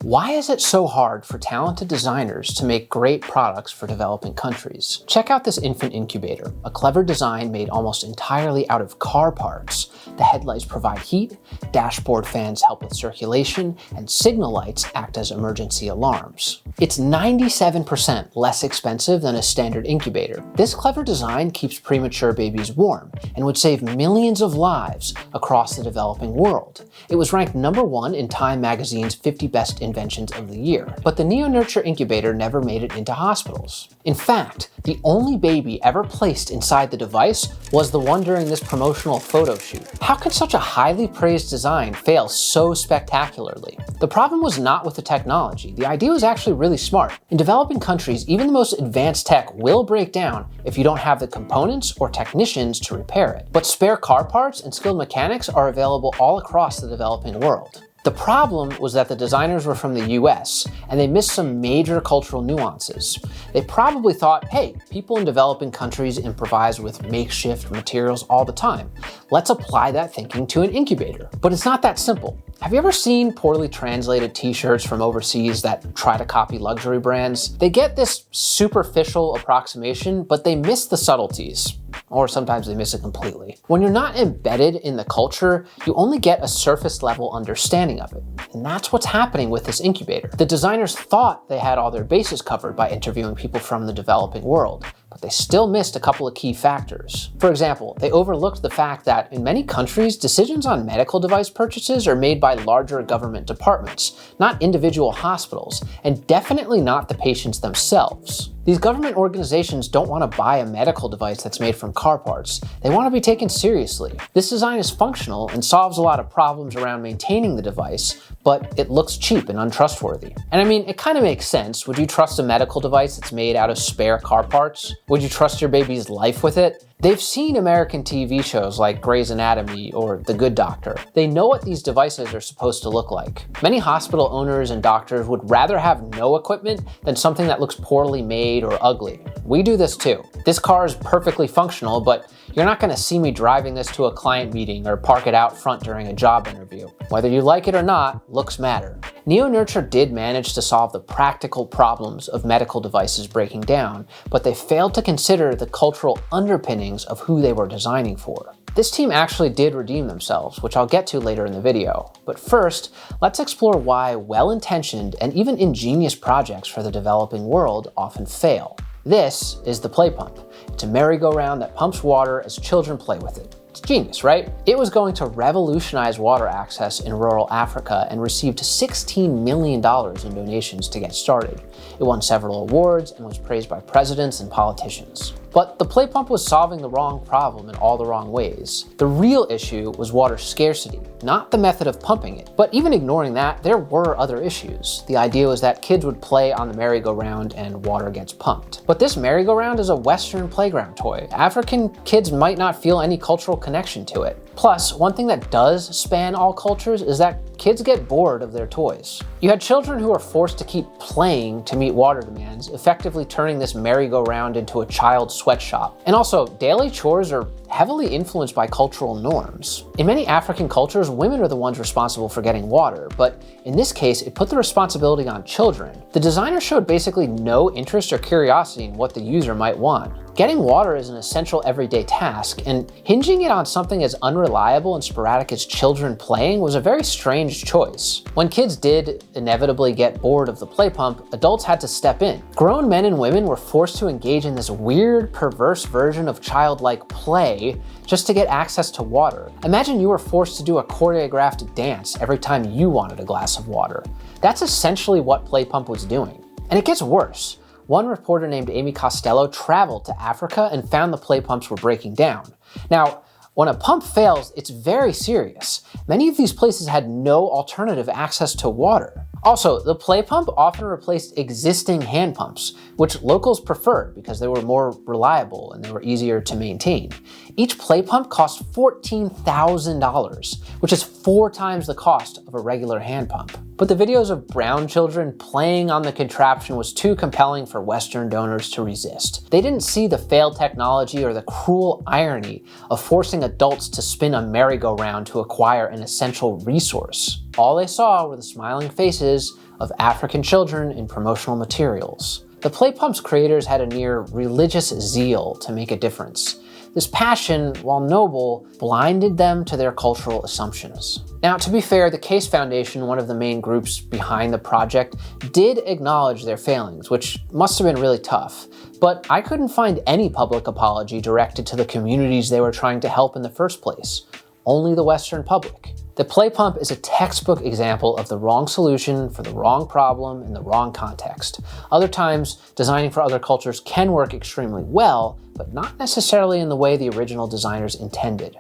Why is it so hard for talented designers to make great products for developing countries? Check out this infant incubator, a clever design made almost entirely out of car parts. The headlights provide heat, dashboard fans help with circulation, and signal lights act as emergency alarms. It's 97% less expensive than a standard incubator. This clever design keeps premature babies warm and would save millions of lives across the developing world. It was ranked #1 in Time magazine's 50 best inventions of the year. But the NeoNurture incubator never made it into hospitals. In fact, the only baby ever placed inside the device was the one during this promotional photo shoot. How could such a highly praised design fail so spectacularly? The problem was not with the technology. The idea was actually really smart. In developing countries, even the most advanced tech will break down if you don't have the components or technicians to repair it. But spare car parts and skilled mechanics are available all across the developing world. The problem was that the designers were from the US, and they missed some major cultural nuances. They probably thought, hey, people in developing countries improvise with makeshift materials all the time. Let's apply that thinking to an incubator. But it's not that simple. Have you ever seen poorly translated t-shirts from overseas that try to copy luxury brands? They get this superficial approximation, but they miss the subtleties. Or sometimes they miss it completely. When you're not embedded in the culture, you only get a surface level understanding of it. And that's what's happening with this incubator. The designers thought they had all their bases covered by interviewing people from the developing world, but they still missed a couple of key factors. For example, they overlooked the fact that in many countries, decisions on medical device purchases are made by larger government departments, not individual hospitals, and definitely not the patients themselves. These government organizations don't want to buy a medical device that's made from car parts. They want to be taken seriously. This design is functional and solves a lot of problems around maintaining the device, but it looks cheap and untrustworthy. And I mean, it kind of makes sense. Would you trust a medical device that's made out of spare car parts? Would you trust your baby's life with it? They've seen American TV shows like Grey's Anatomy or The Good Doctor. They know what these devices are supposed to look like. Many hospital owners and doctors would rather have no equipment than something that looks poorly made or ugly. We do this too. This car is perfectly functional, but you're not going to see me driving this to a client meeting or park it out front during a job interview. Whether you like it or not, looks matter. NeoNurture did manage to solve the practical problems of medical devices breaking down, but they failed to consider the cultural underpinnings of who they were designing for. This team actually did redeem themselves, which I'll get to later in the video. But first, let's explore why well-intentioned and even ingenious projects for the developing world often fail. This is the Playpump. It's a merry-go-round that pumps water as children play with it. It's genius, right? It was going to revolutionize water access in rural Africa and received $16 million in donations to get started. It won several awards and was praised by presidents and politicians. But the Playpump was solving the wrong problem in all the wrong ways. The real issue was water scarcity, not the method of pumping it. But even ignoring that, there were other issues. The idea was that kids would play on the merry-go-round and water gets pumped. But this merry-go-round is a Western playground toy. African kids might not feel any cultural connection to it. Plus, one thing that does span all cultures is that kids get bored of their toys. You had children who were forced to keep playing to meet water demands, effectively turning this merry-go-round into a child's sweatshop. And also, daily chores are heavily influenced by cultural norms. In many African cultures, women are the ones responsible for getting water, but in this case, it put the responsibility on children. The designer showed basically no interest or curiosity in what the user might want. Getting water is an essential everyday task, and hinging it on something as unreliable and sporadic as children playing was a very strange choice. When kids did inevitably get bored of the Playpump, adults had to step in. Grown men and women were forced to engage in this weird, perverse version of childlike play just to get access to water. Imagine you were forced to do a choreographed dance every time you wanted a glass of water. That's essentially what Playpump was doing. And it gets worse. One reporter named Amy Costello traveled to Africa and found the Playpumps were breaking down. Now, when a pump fails, it's very serious. Many of these places had no alternative access to water. Also, the Playpump often replaced existing hand pumps, which locals preferred because they were more reliable and they were easier to maintain. Each Playpump cost $14,000, which is 4 times the cost of a regular hand pump. But the videos of brown children playing on the contraption was too compelling for Western donors to resist. They didn't see the failed technology or the cruel irony of forcing adults to spin a merry-go-round to acquire an essential resource. All they saw were the smiling faces of African children in promotional materials. The Playpump's creators had a near religious zeal to make a difference. This passion, while noble, blinded them to their cultural assumptions. Now, to be fair, the Case Foundation, one of the main groups behind the project, did acknowledge their failings, which must have been really tough. But I couldn't find any public apology directed to the communities they were trying to help in the first place. Only the Western public. The Playpump is a textbook example of the wrong solution for the wrong problem in the wrong context. Other times, designing for other cultures can work extremely well, but not necessarily in the way the original designers intended.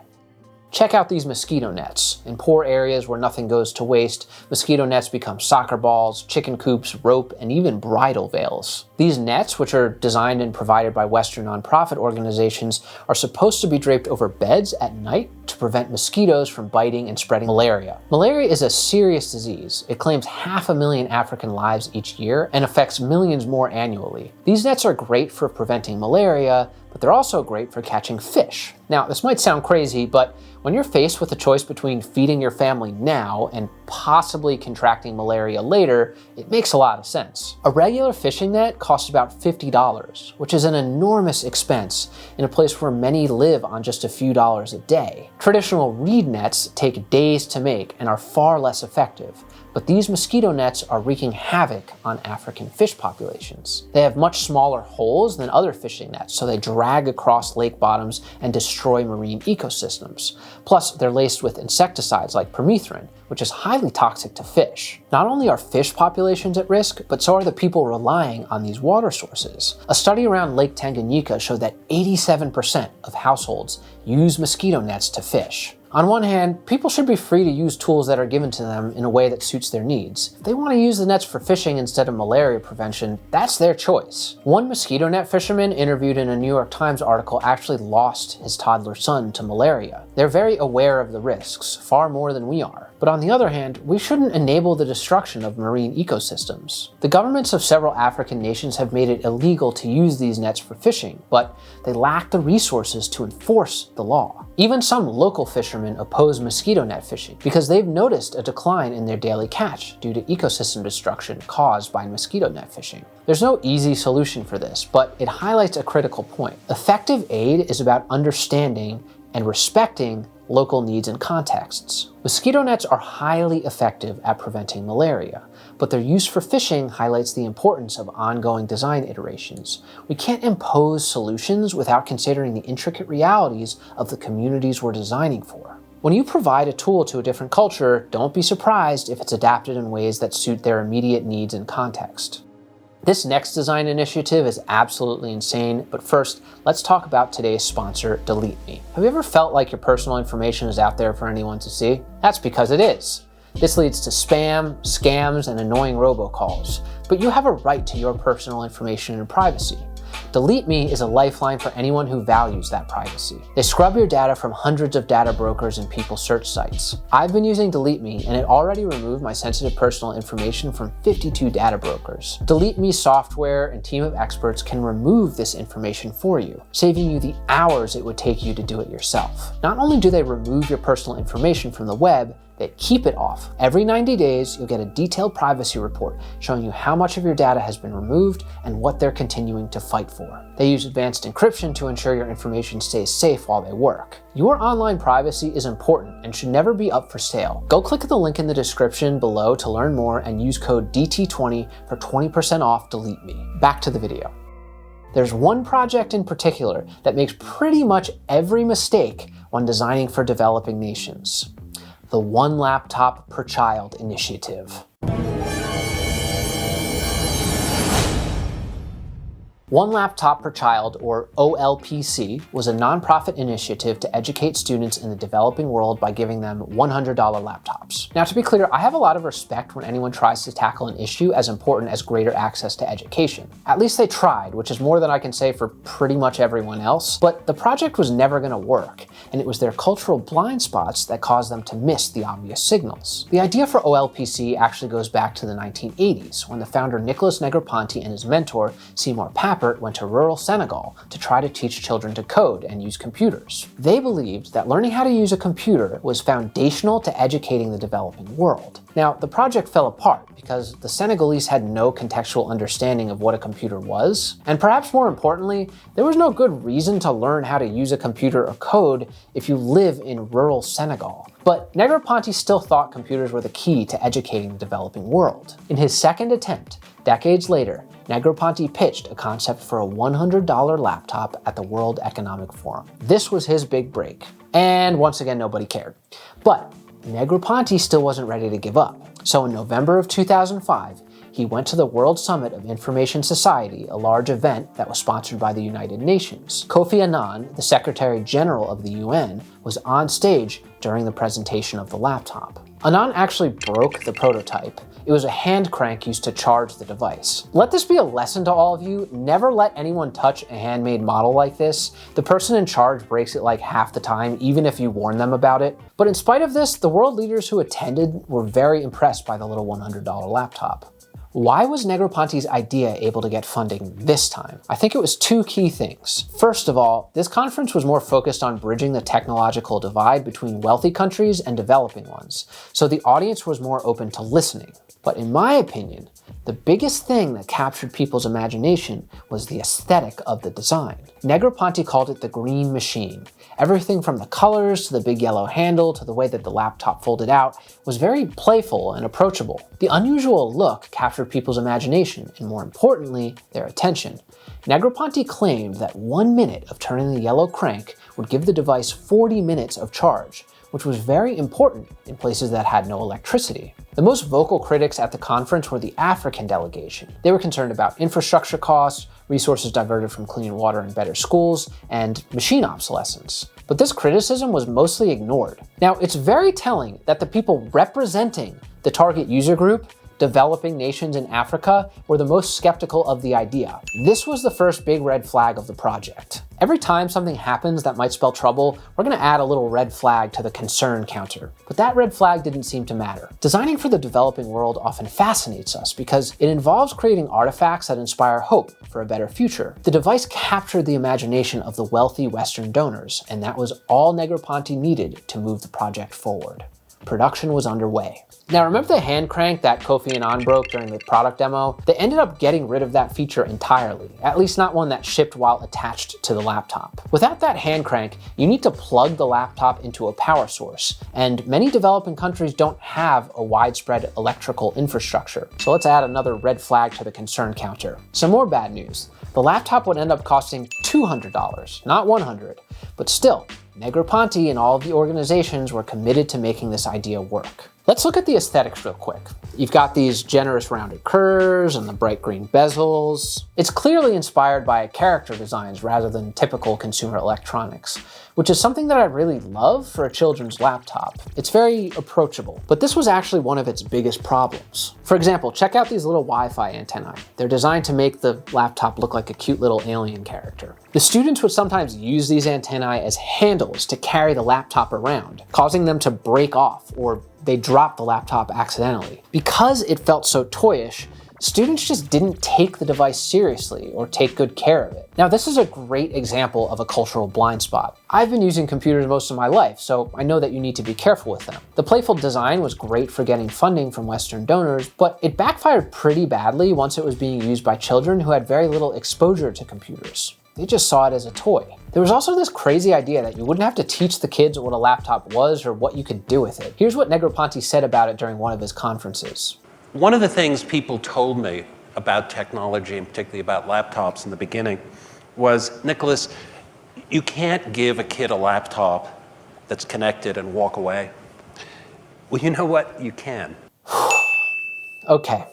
Check out these mosquito nets. In poor areas where nothing goes to waste, mosquito nets become soccer balls, chicken coops, rope, and even bridal veils. These nets, which are designed and provided by Western nonprofit organizations, are supposed to be draped over beds at night to prevent mosquitoes from biting and spreading malaria. Malaria is a serious disease. It claims 500,000 African lives each year and affects millions more annually. These nets are great for preventing malaria, but they're also great for catching fish. Now, this might sound crazy, but when you're faced with a choice between feeding your family now and possibly contracting malaria later, it makes a lot of sense. A regular fishing net costs about $50, which is an enormous expense in a place where many live on just a few dollars a day. Traditional reed nets take days to make and are far less effective. But these mosquito nets are wreaking havoc on African fish populations. They have much smaller holes than other fishing nets, so they drag across lake bottoms and destroy marine ecosystems. Plus, they're laced with insecticides like permethrin, which is highly toxic to fish. Not only are fish populations at risk, but so are the people relying on these water sources. A study around Lake Tanganyika showed that 87% of households use mosquito nets to fish. On one hand, people should be free to use tools that are given to them in a way that suits their needs. If they want to use the nets for fishing instead of malaria prevention, that's their choice. One mosquito net fisherman interviewed in a New York Times article actually lost his toddler son to malaria. They're very aware of the risks, far more than we are. But on the other hand, we shouldn't enable the destruction of marine ecosystems. The governments of several African nations have made it illegal to use these nets for fishing, but they lack the resources to enforce the law. Even some local fishermen oppose mosquito net fishing because they've noticed a decline in their daily catch due to ecosystem destruction caused by mosquito net fishing. There's no easy solution for this, but it highlights a critical point. Effective aid is about understanding and respecting local needs and contexts. Mosquito nets are highly effective at preventing malaria, but their use for fishing highlights the importance of ongoing design iterations. We can't impose solutions without considering the intricate realities of the communities we're designing for. When you provide a tool to a different culture, don't be surprised if it's adapted in ways that suit their immediate needs and context. This next design initiative is absolutely insane, but first, let's talk about today's sponsor, DeleteMe. Have you ever felt like your personal information is out there for anyone to see? That's because it is. This leads to spam, scams, and annoying robocalls, but you have a right to your personal information and privacy. DeleteMe is a lifeline for anyone who values that privacy. They scrub your data from hundreds of data brokers and people search sites. I've been using DeleteMe, and it already removed my sensitive personal information from 52 data brokers. DeleteMe's software and team of experts can remove this information for you, saving you the hours it would take you to do it yourself. Not only do they remove your personal information from the web, they keep it off. Every 90 days, you'll get a detailed privacy report showing you how much of your data has been removed and what they're continuing to fight for. They use advanced encryption to ensure your information stays safe while they work. Your online privacy is important and should never be up for sale. Go click the link in the description below to learn more and use code DT20 for 20% off DeleteMe. Back to the video. There's one project in particular that makes pretty much every mistake when designing for developing nations. The One Laptop Per Child initiative. One Laptop Per Child, or OLPC, was a nonprofit initiative to educate students in the developing world by giving them $100 laptops. Now, to be clear, I have a lot of respect when anyone tries to tackle an issue as important as greater access to education. At least they tried, which is more than I can say for pretty much everyone else, but the project was never going to work, and it was their cultural blind spots that caused them to miss the obvious signals. The idea for OLPC actually goes back to the 1980s, when the founder Nicholas Negroponte and his mentor, Seymour Papin, effort went to rural Senegal to try to teach children to code and use computers. They believed that learning how to use a computer was foundational to educating the developing world. Now, the project fell apart because the Senegalese had no contextual understanding of what a computer was, and perhaps more importantly, there was no good reason to learn how to use a computer or code if you live in rural Senegal. But Negroponte still thought computers were the key to educating the developing world. In his second attempt, decades later, Negroponte pitched a concept for a $100 laptop at the World Economic Forum. This was his big break. And once again, nobody cared. But Negroponte still wasn't ready to give up. So in November of 2005, he went to the World Summit of Information Society, a large event that was sponsored by the United Nations. Kofi Annan, the Secretary General of the UN, was on stage during the presentation of the laptop. Annan actually broke the prototype. It was a hand crank used to charge the device. Let this be a lesson to all of you. Never let anyone touch a handmade model like this. The person in charge breaks it like half the time, even if you warn them about it. But in spite of this, the world leaders who attended were very impressed by the little $100 laptop. Why was Negroponte's idea able to get funding this time? I think it was two key things. First of all, this conference was more focused on bridging the technological divide between wealthy countries and developing ones, so the audience was more open to listening. But in my opinion, the biggest thing that captured people's imagination was the aesthetic of the design. Negroponte called it the green machine. Everything from the colors to the big yellow handle to the way that the laptop folded out was very playful and approachable. The unusual look captured people's imagination and, more importantly, their attention. Negroponte claimed that 1 minute of turning the yellow crank would give the device 40 minutes of charge, which was very important in places that had no electricity. The most vocal critics at the conference were the African delegation. They were concerned about infrastructure costs, resources diverted from clean water and better schools, and machine obsolescence. But this criticism was mostly ignored. Now, it's very telling that the people representing the target user group, developing nations in Africa, were the most skeptical of the idea. This was the first big red flag of the project. Every time something happens that might spell trouble, we're going to add a little red flag to the concern counter. But that red flag didn't seem to matter. Designing for the developing world often fascinates us because it involves creating artifacts that inspire hope for a better future. The device captured the imagination of the wealthy Western donors, and that was all Negroponte needed to move the project forward. Production was underway. Now, remember the hand crank that Kofi Annan broke during the product demo? They ended up getting rid of that feature entirely, at least not one that shipped while attached to the laptop. Without that hand crank, you need to plug the laptop into a power source, and many developing countries don't have a widespread electrical infrastructure. So let's add another red flag to the concern counter. Some more bad news. The laptop would end up costing $200, not $100, but still, Negroponte and all of the organizations were committed to making this idea work. Let's look at the aesthetics real quick. You've got these generous rounded curves and the bright green bezels. It's clearly inspired by character designs rather than typical consumer electronics, which is something that I really love for a children's laptop. It's very approachable, but this was actually one of its biggest problems. For example, check out these little Wi-Fi antennae. They're designed to make the laptop look like a cute little alien character. The students would sometimes use these antennae as handles to carry the laptop around, causing them to break off, or they dropped the laptop accidentally. Because it felt so toyish, students just didn't take the device seriously or take good care of it. Now, this is a great example of a cultural blind spot. I've been using computers most of my life, so I know that you need to be careful with them. The playful design was great for getting funding from Western donors, but it backfired pretty badly once it was being used by children who had very little exposure to computers. They just saw it as a toy. There was also this crazy idea that you wouldn't have to teach the kids what a laptop was or what you could do with it. Here's what Negroponte said about it during one of his conferences. One of the things people told me about technology, and particularly about laptops in the beginning, was, Nicholas, you can't give a kid a laptop that's connected and walk away. Well, you know what? You can. Okay.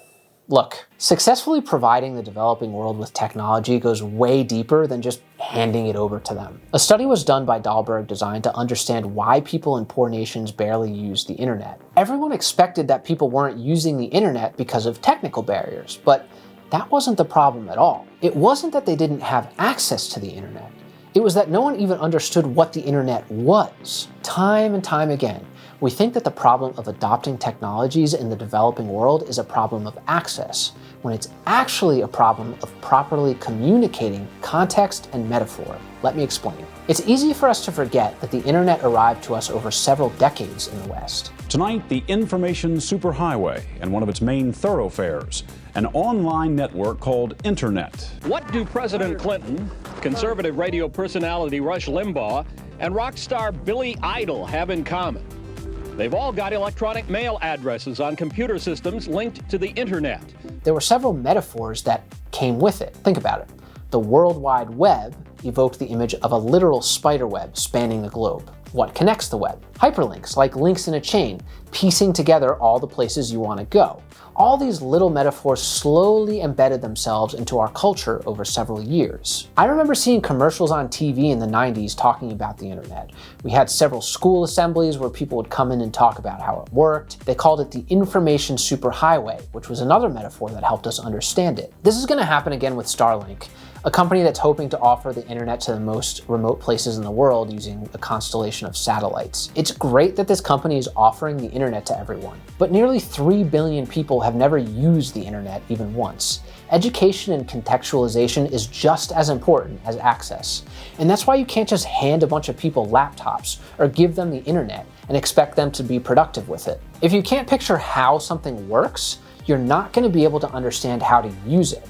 Look, successfully providing the developing world with technology goes way deeper than just handing it over to them. A study was done by Dahlberg Design to understand why people in poor nations barely use the internet. Everyone expected that people weren't using the internet because of technical barriers, but that wasn't the problem at all. It wasn't that they didn't have access to the internet. It was that no one even understood what the internet was. Time and time again, We think that the problem of adopting technologies in the developing world is a problem of access, when it's actually a problem of properly communicating context and metaphor. Let me explain. It's easy for us to forget that the internet arrived to us over several decades in the West. Tonight, the information superhighway and one of its main thoroughfares, an online network called Internet. What do President Clinton, conservative radio personality Rush Limbaugh, and rock star Billy Idol have in common? They've all got electronic mail addresses on computer systems linked to the internet. There were several metaphors that came with it. Think about it. The World Wide Web evoked the image of a literal spider web spanning the globe. What connects the web? Hyperlinks, like links in a chain, piecing together all the places you want to go. All these little metaphors slowly embedded themselves into our culture over several years. I remember seeing commercials on TV in the 90s talking about the internet. We had several school assemblies where people would come in and talk about how it worked. They called it the information superhighway, which was another metaphor that helped us understand it. This is going to happen again with Starlink, a company that's hoping to offer the internet to the most remote places in the world using a constellation of satellites. It's great that this company is offering the internet to everyone, but nearly 3 billion people have never used the internet even once. Education and contextualization is just as important as access. And that's why you can't just hand a bunch of people laptops or give them the internet and expect them to be productive with it. If you can't picture how something works, you're not going to be able to understand how to use it.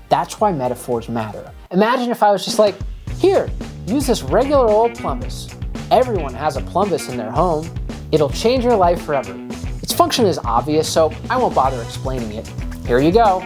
That's why metaphors matter. Imagine if I was just like, here, use this regular old plumbus. Everyone has a plumbus in their home. It'll change your life forever. Its function is obvious, so I won't bother explaining it. Here you go.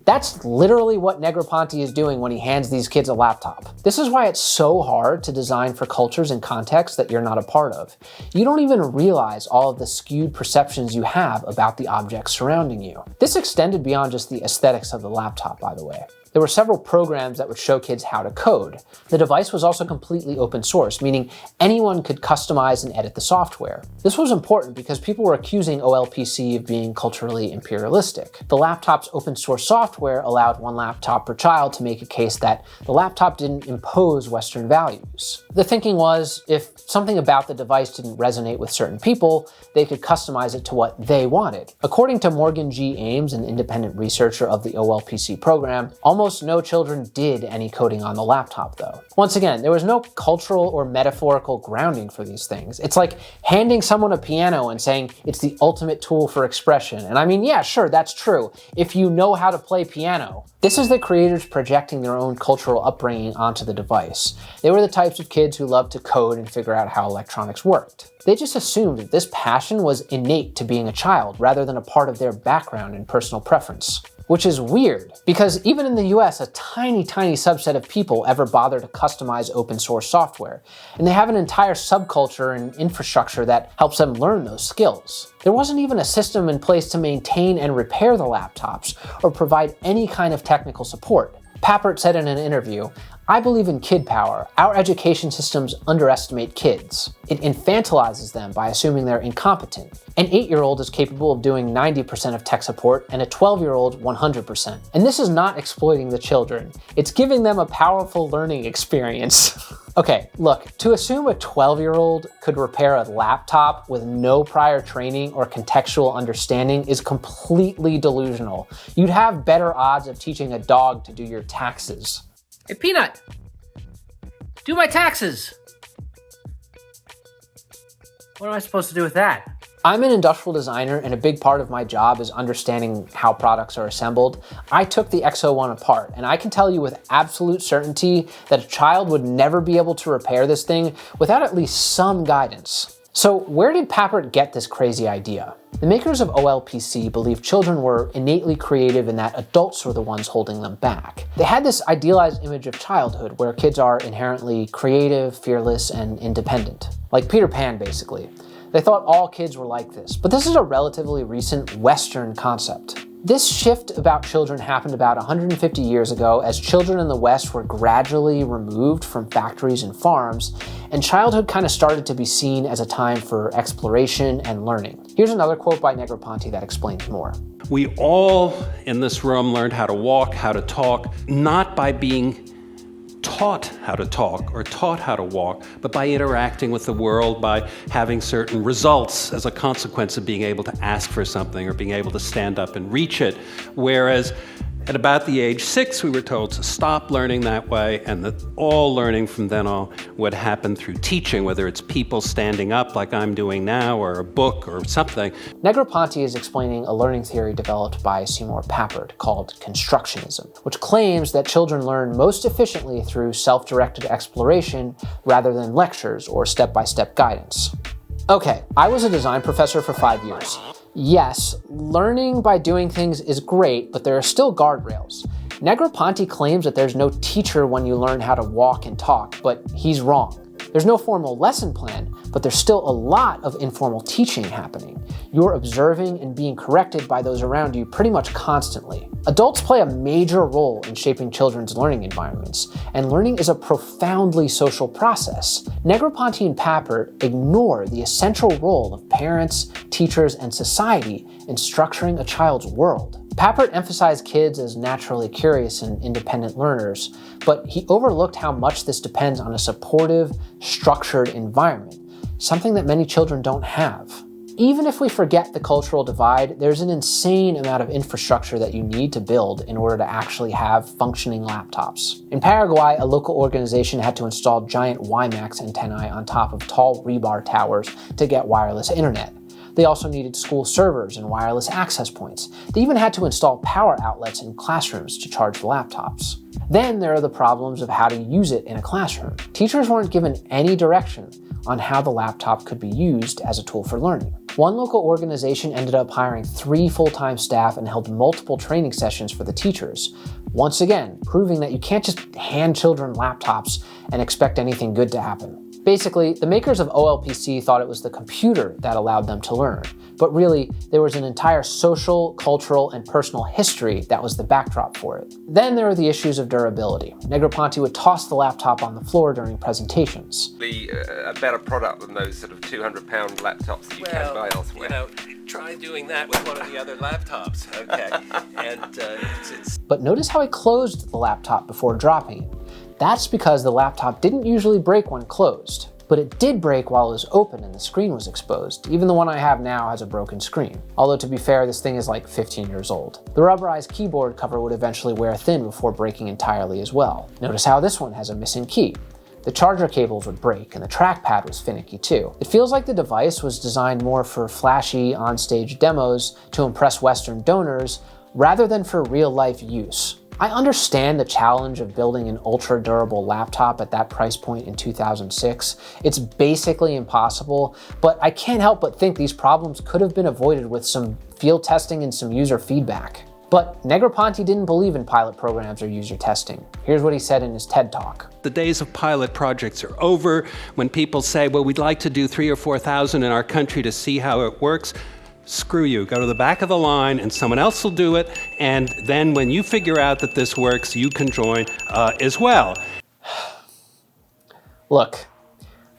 That's literally what Negroponte is doing when he hands these kids a laptop. This is why it's so hard to design for cultures and contexts that you're not a part of. You don't even realize all of the skewed perceptions you have about the objects surrounding you. This extended beyond just the aesthetics of the laptop, by the way. There were several programs that would show kids how to code. The device was also completely open source, meaning anyone could customize and edit the software. This was important because people were accusing OLPC of being culturally imperialistic. The laptop's open source software allowed one laptop per child to make a case that the laptop didn't impose Western values. The thinking was, if something about the device didn't resonate with certain people, they could customize it to what they wanted. According to Morgan G. Ames, an independent researcher of the OLPC program, almost no children did any coding on the laptop, though. Once again, there was no cultural or metaphorical grounding for these things. It's like handing someone a piano and saying it's the ultimate tool for expression. And I mean, yeah, sure, that's true, if you know how to play piano. This is the creators projecting their own cultural upbringing onto the device. They were the types of kids who loved to code and figure out how electronics worked. They just assumed that this passion was innate to being a child rather than a part of their background and personal preference. Which is weird, because even in the US, a tiny subset of people ever bother to customize open source software, and they have an entire subculture and infrastructure that helps them learn those skills. There wasn't even a system in place to maintain and repair the laptops, or provide any kind of technical support. Papert said in an interview, "I believe in kid power. Our education systems underestimate kids. It infantilizes them by assuming they're incompetent. An 8-year-old is capable of doing 90% of tech support, and a 12-year-old 100%. And this is not exploiting the children. It's giving them a powerful learning experience." Okay, look, to assume a 12-year-old could repair a laptop with no prior training or contextual understanding is completely delusional. You'd have better odds of teaching a dog to do your taxes. Hey, Peanut, do my taxes. What am I supposed to do with that? I'm an industrial designer, and a big part of my job is understanding how products are assembled. I took the X01 apart, and I can tell you with absolute certainty that a child would never be able to repair this thing without at least some guidance. So where did Papert get this crazy idea? The makers of OLPC believed children were innately creative and that adults were the ones holding them back. They had this idealized image of childhood where kids are inherently creative, fearless, and independent. Like Peter Pan, basically. They thought all kids were like this, but this is a relatively recent Western concept. This shift about children happened about 150 years ago as children in the West were gradually removed from factories and farms, and childhood kind of started to be seen as a time for exploration and learning. Here's another quote by Negroponte that explains more. We all in this room learned how to walk, how to talk, not by being taught how to talk or taught how to walk, but by interacting with the world, by having certain results as a consequence of being able to ask for something or being able to stand up and reach it. Whereas at about the age 6, we were told to stop learning that way, and that all learning from then on would happen through teaching, whether it's people standing up like I'm doing now, or a book or something. Negroponte is explaining a learning theory developed by Seymour Papert called constructionism, which claims that children learn most efficiently through self-directed exploration rather than lectures or step-by-step guidance. Okay, I was a design professor for 5 years. Yes, learning by doing things is great, but there are still guardrails. Negroponte claims that there's no teacher when you learn how to walk and talk, but he's wrong. There's no formal lesson plan, but there's still a lot of informal teaching happening. You're observing and being corrected by those around you pretty much constantly. Adults play a major role in shaping children's learning environments, and learning is a profoundly social process. Negroponte and Papert ignore the essential role of parents, teachers, and society in structuring a child's world. Papert emphasized kids as naturally curious and independent learners, but he overlooked how much this depends on a supportive, structured environment, something that many children don't have. Even if we forget the cultural divide, there's an insane amount of infrastructure that you need to build in order to actually have functioning laptops. In Paraguay, a local organization had to install giant WiMAX antennae on top of tall rebar towers to get wireless internet. They also needed school servers and wireless access points. They even had to install power outlets in classrooms to charge the laptops. Then there are the problems of how to use it in a classroom. Teachers weren't given any direction on how the laptop could be used as a tool for learning. One local organization ended up hiring 3 full-time staff and held multiple training sessions for the teachers. Once again, proving that you can't just hand children laptops and expect anything good to happen. Basically, the makers of OLPC thought it was the computer that allowed them to learn, but really, there was an entire social, cultural, and personal history that was the backdrop for it. Then there are the issues of durability. Negroponte would toss the laptop on the floor during presentations. Be a better product than those sort of 200-pound laptops that you can buy elsewhere. Try doing that with one of the other laptops, okay? And But notice how he closed the laptop before dropping it. That's because the laptop didn't usually break when closed, but it did break while it was open and the screen was exposed. Even the one I have now has a broken screen. Although to be fair, this thing is like 15 years old. The rubberized keyboard cover would eventually wear thin before breaking entirely as well. Notice how this one has a missing key. The charger cables would break, and the trackpad was finicky too. It feels like the device was designed more for flashy, on-stage demos to impress Western donors, rather than for real-life use. I understand the challenge of building an ultra-durable laptop at that price point in 2006. It's basically impossible, but I can't help but think these problems could have been avoided with some field testing and some user feedback. But Negroponte didn't believe in pilot programs or user testing. Here's what he said in his TED Talk. the days of pilot projects are over. When people say, well, we'd like to do 3,000 or 4,000 in our country to see how it works, screw you. Go to the back of the line and someone else will do it. And then when you figure out that this works, you can join as well. Look,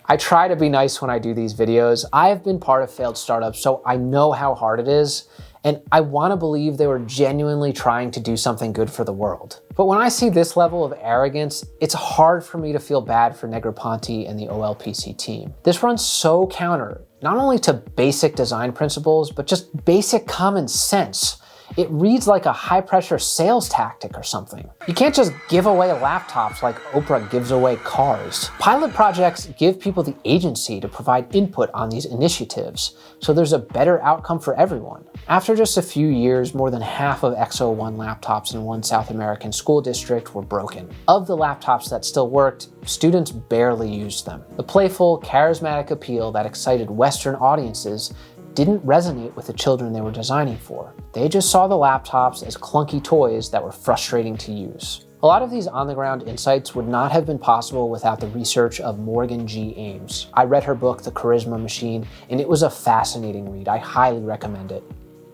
I try to be nice when I do these videos. I have been part of failed startups, so I know how hard it is. And I want to believe they were genuinely trying to do something good for the world. But when I see this level of arrogance, it's hard for me to feel bad for Negroponte and the OLPC team. This runs so counter, not only to basic design principles, but just basic common sense. It reads like a high-pressure sales tactic or something. You can't just give away laptops like Oprah gives away cars. Pilot projects give people the agency to provide input on these initiatives, so there's a better outcome for everyone. After just a few years, more than half of X01 laptops in one South American school district were broken. Of the laptops that still worked, students barely used them. The playful, charismatic appeal that excited Western audiences didn't resonate with the children they were designing for. They just saw the laptops as clunky toys that were frustrating to use. A lot of these on-the-ground insights would not have been possible without the research of Morgan G. Ames. I read her book, The Charisma Machine, and it was a fascinating read. I highly recommend it.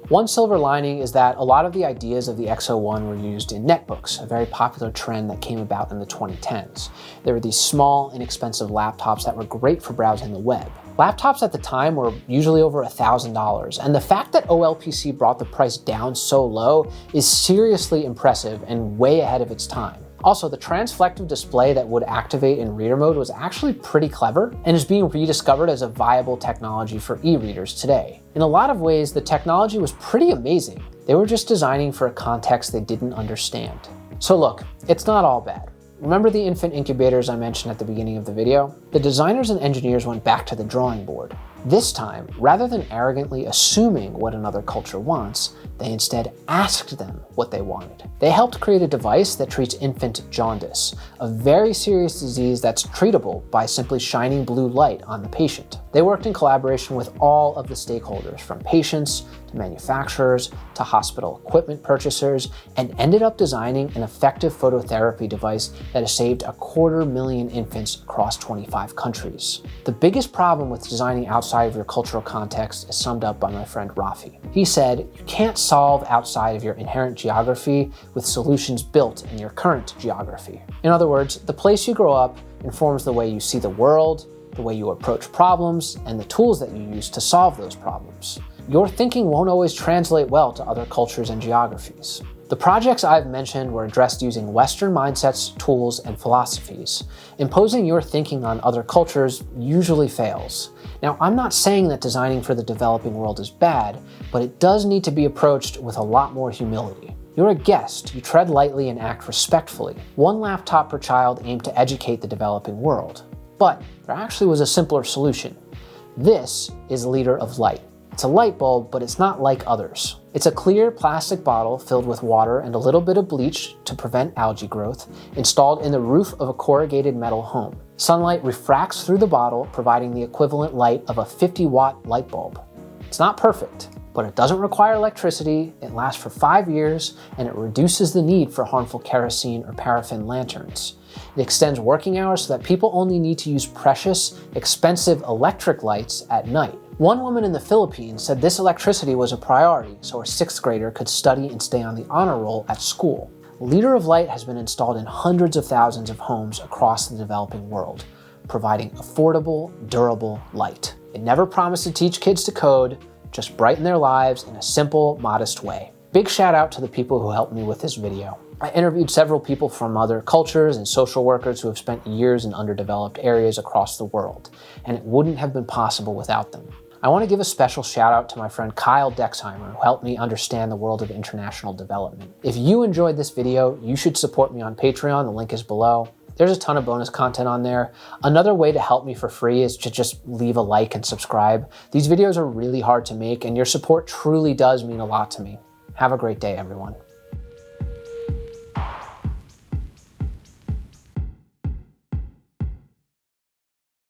One silver lining is that a lot of the ideas of the X01 were used in netbooks, a very popular trend that came about in the 2010s. There were these small, inexpensive laptops that were great for browsing the web. Laptops at the time were usually over $1,000, and the fact that OLPC brought the price down so low is seriously impressive and way ahead of its time. Also, the transflective display that would activate in reader mode was actually pretty clever and is being rediscovered as a viable technology for e-readers today. In a lot of ways, the technology was pretty amazing. They were just designing for a context they didn't understand. So look, it's not all bad. Remember the infant incubators I mentioned at the beginning of the video? The designers and engineers went back to the drawing board. This time, rather than arrogantly assuming what another culture wants, they instead asked them what they wanted. They helped create a device that treats infant jaundice, a very serious disease that's treatable by simply shining blue light on the patient. They worked in collaboration with all of the stakeholders, from patients to manufacturers to hospital equipment purchasers, and ended up designing an effective phototherapy device that has saved 250,000 infants across 25 countries. The biggest problem with designing outside of your cultural context is summed up by my friend Rafi. He said, you can't solve outside of your inherent geography with solutions built in your current geography. In other words, the place you grow up informs the way you see the world, the way you approach problems, and the tools that you use to solve those problems. Your thinking won't always translate well to other cultures and geographies. The projects I've mentioned were addressed using Western mindsets, tools, and philosophies. Imposing your thinking on other cultures usually fails. Now, I'm not saying that designing for the developing world is bad, but it does need to be approached with a lot more humility. You're a guest, you tread lightly and act respectfully. One laptop per child aimed to educate the developing world. But there actually was a simpler solution. This is Leader of Light. It's a light bulb, but it's not like others. It's a clear plastic bottle filled with water and a little bit of bleach to prevent algae growth, installed in the roof of a corrugated metal home. Sunlight refracts through the bottle, providing the equivalent light of a 50-watt light bulb. It's not perfect, but it doesn't require electricity, it lasts for 5 years, and it reduces the need for harmful kerosene or paraffin lanterns. It extends working hours so that people only need to use precious, expensive electric lights at night. One woman in the Philippines said this electricity was a priority so her 6th grader could study and stay on the honor roll at school. Leader of Light has been installed in hundreds of thousands of homes across the developing world, providing affordable, durable light. It never promised to teach kids to code, just brighten their lives in a simple, modest way. Big shout out to the people who helped me with this video. I interviewed several people from other cultures and social workers who have spent years in underdeveloped areas across the world, and it wouldn't have been possible without them. I want to give a special shout out to my friend Kyle Dexheimer, who helped me understand the world of international development. If you enjoyed this video, you should support me on Patreon, the link is below. There's a ton of bonus content on there. Another way to help me for free is to just leave a like and subscribe. These videos are really hard to make, and your support truly does mean a lot to me. Have a great day, everyone.